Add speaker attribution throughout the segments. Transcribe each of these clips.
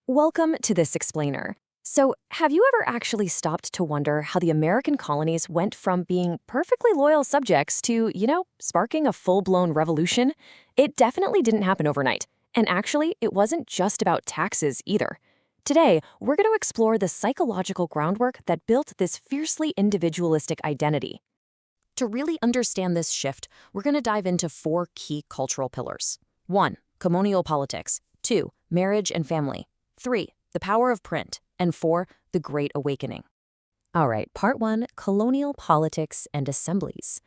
Speaker 1: Welcome to this explainer. So, have you ever actually stopped to wonder how the American colonies went from being perfectly loyal subjects to, sparking a full-blown revolution? It definitely didn't happen overnight. And actually, it wasn't just about taxes either. Today, we're going to explore the psychological groundwork that built this fiercely individualistic identity. To really understand this shift, we're going to dive into four key cultural pillars. 1. Colonial politics. 2. Marriage and family. 3. The power of print. And 4. The Great Awakening. All right, part 1, colonial politics and assemblies.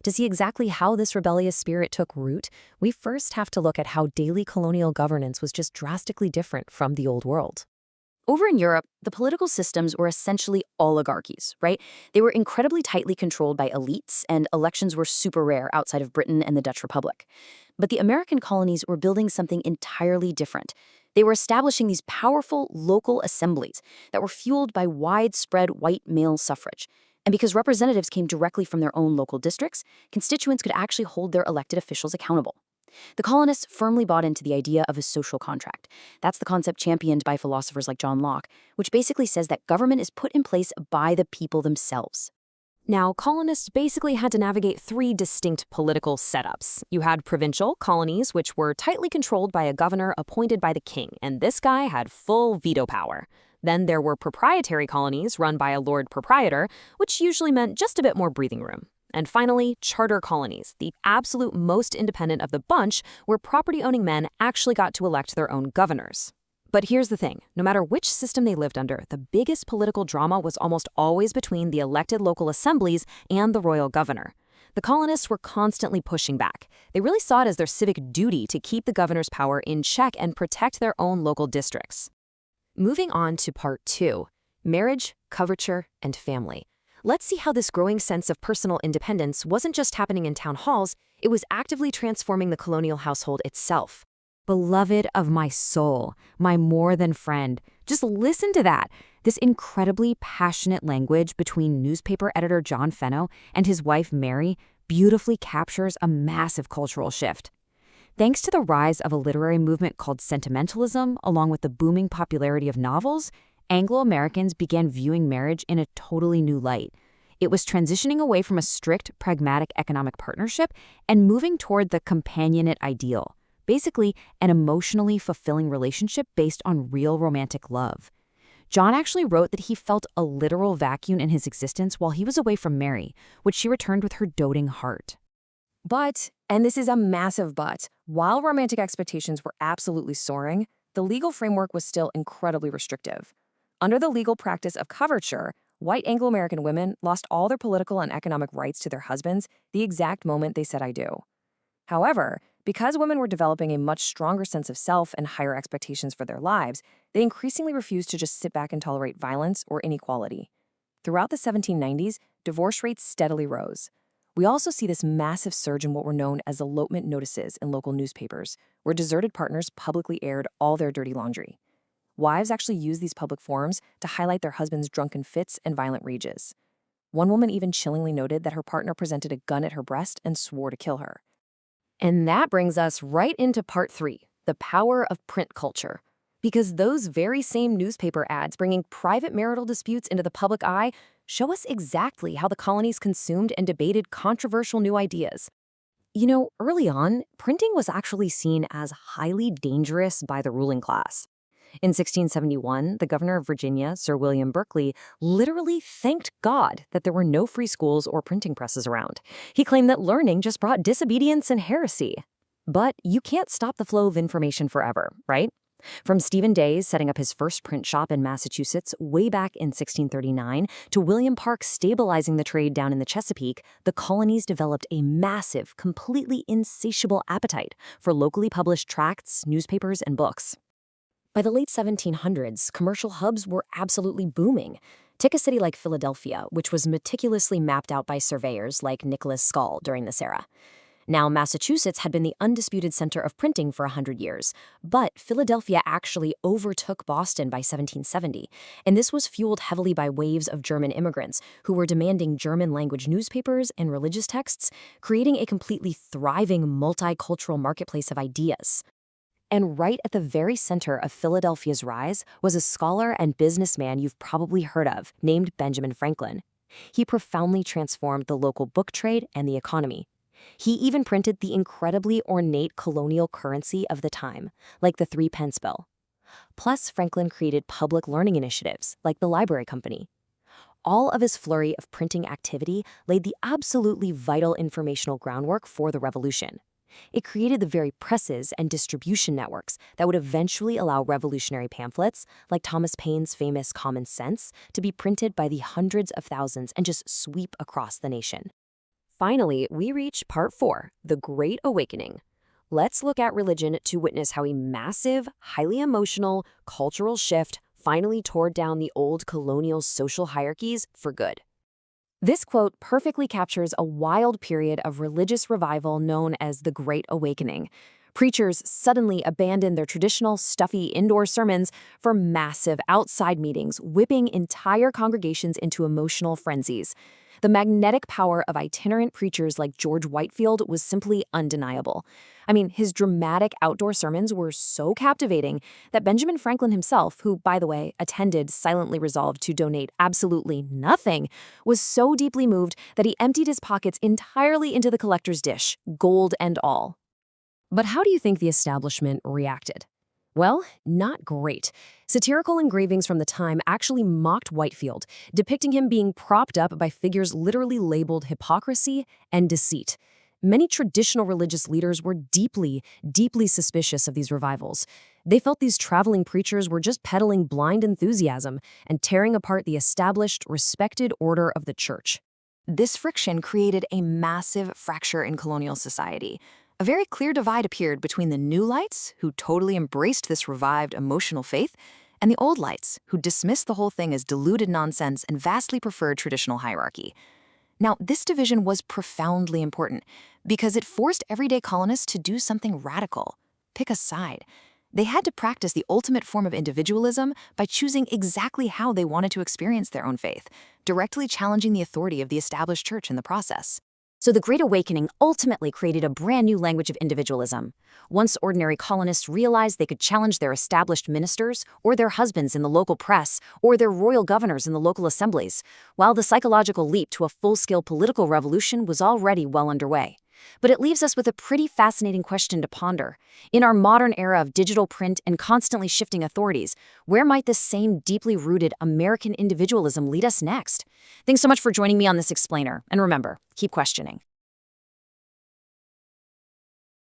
Speaker 1: To see exactly how this rebellious spirit took root, we first have to look at how daily colonial governance was just drastically different from the Old World. Over in Europe, the political systems were essentially oligarchies, right? They were incredibly tightly controlled by elites, and elections were super rare outside of Britain and the Dutch Republic. But the American colonies were building something entirely different. They were establishing these powerful local assemblies that were fueled by widespread white male suffrage. And because representatives came directly from their own local districts, constituents could actually hold their elected officials accountable. The colonists firmly bought into the idea of a social contract. That's the concept championed by philosophers like John Locke, which basically says that government is put in place by the people themselves. Now, colonists basically had to navigate three distinct political setups. You had provincial colonies, which were tightly controlled by a governor appointed by the king, and this guy had full veto power. Then there were proprietary colonies run by a lord proprietor, which usually meant just a bit more breathing room. And finally, charter colonies, the absolute most independent of the bunch, where property-owning men actually got to elect their own governors. But here's the thing, no matter which system they lived under, the biggest political drama was almost always between the elected local assemblies and the royal governor. The colonists were constantly pushing back. They really saw it as their civic duty to keep the governor's power in check and protect their own local districts. Moving on to part 2, marriage, coverture, and family. Let's see how this growing sense of personal independence wasn't just happening in town halls, it was actively transforming the colonial household itself. Beloved of my soul, my more than friend. Just listen to that. This incredibly passionate language between newspaper editor John Fenno and his wife Mary beautifully captures a massive cultural shift. Thanks to the rise of a literary movement called sentimentalism, along with the booming popularity of novels, Anglo-Americans began viewing marriage in a totally new light. It was transitioning away from a strict, pragmatic economic partnership and moving toward the companionate ideal, basically an emotionally fulfilling relationship based on real romantic love. John actually wrote that he felt a literal vacuum in his existence while he was away from Mary, which she returned with her doting heart. But, and this is a massive but, while romantic expectations were absolutely soaring, the legal framework was still incredibly restrictive. Under the legal practice of coverture, white Anglo-American women lost all their political and economic rights to their husbands the exact moment they said "I do." However, because women were developing a much stronger sense of self and higher expectations for their lives, they increasingly refused to just sit back and tolerate violence or inequality. Throughout the 1790s, divorce rates steadily rose. We also see this massive surge in what were known as elopement notices in local newspapers, where deserted partners publicly aired all their dirty laundry. Wives actually used these public forums to highlight their husbands' drunken fits and violent rages. One woman even chillingly noted that her partner presented a gun at her breast and swore to kill her. And that brings us right into part 3, the power of print culture. Because those very same newspaper ads bringing private marital disputes into the public eye show us exactly how the colonies consumed and debated controversial new ideas. Early on, printing was actually seen as highly dangerous by the ruling class. In 1671, the governor of Virginia, Sir William Berkeley, literally thanked God that there were no free schools or printing presses around. He claimed that learning just brought disobedience and heresy. But you can't stop the flow of information forever, right? From Stephen Day's setting up his first print shop in Massachusetts way back in 1639 to William Park stabilizing the trade down in the Chesapeake, the colonies developed a massive, completely insatiable appetite for locally published tracts, newspapers, and books. By the late 1700s, commercial hubs were absolutely booming. Take a city like Philadelphia, which was meticulously mapped out by surveyors like Nicholas Skull during this era. Now, Massachusetts had been the undisputed center of printing for 100 years, but Philadelphia actually overtook Boston by 1770, and this was fueled heavily by waves of German immigrants who were demanding German-language newspapers and religious texts, creating a completely thriving multicultural marketplace of ideas. And right at the very center of Philadelphia's rise was a scholar and businessman you've probably heard of, named Benjamin Franklin. He profoundly transformed the local book trade and the economy. He even printed the incredibly ornate colonial currency of the time, like the 3-pence bill. Plus, Franklin created public learning initiatives, like the Library Company. All of his flurry of printing activity laid the absolutely vital informational groundwork for the revolution. It created the very presses and distribution networks that would eventually allow revolutionary pamphlets, like Thomas Paine's famous Common Sense, to be printed by the hundreds of thousands and just sweep across the nation. Finally, we reach Part 4, the Great Awakening. Let's look at religion to witness how a massive, highly emotional, cultural shift finally tore down the old colonial social hierarchies for good. This quote perfectly captures a wild period of religious revival known as the Great Awakening. Preachers suddenly abandoned their traditional stuffy indoor sermons for massive outside meetings, whipping entire congregations into emotional frenzies. The magnetic power of itinerant preachers like George Whitefield was simply undeniable. I mean, his dramatic outdoor sermons were so captivating that Benjamin Franklin himself, who, by the way, attended silently resolved to donate absolutely nothing, was so deeply moved that he emptied his pockets entirely into the collector's dish, gold and all. But how do you think the establishment reacted? Well, not great. Satirical engravings from the time actually mocked Whitefield, depicting him being propped up by figures literally labeled hypocrisy and deceit. Many traditional religious leaders were deeply suspicious of these revivals. They felt these traveling preachers were just peddling blind enthusiasm and tearing apart the established, respected order of the church. This friction created a massive fracture in colonial society. A very clear divide appeared between the new lights, who totally embraced this revived emotional faith, and the old lights, who dismissed the whole thing as diluted nonsense and vastly preferred traditional hierarchy. Now, this division was profoundly important because it forced everyday colonists to do something radical, pick a side. They had to practice the ultimate form of individualism by choosing exactly how they wanted to experience their own faith, directly challenging the authority of the established church in the process. So the Great Awakening ultimately created a brand new language of individualism. Once ordinary colonists realized they could challenge their established ministers, or their husbands in the local press, or their royal governors in the local assemblies, while the psychological leap to a full-scale political revolution was already well underway. But it leaves us with a pretty fascinating question to ponder. In our modern era of digital print and constantly shifting authorities, where might this same deeply rooted American individualism lead us next? Thanks so much for joining me on this explainer. And remember, keep questioning.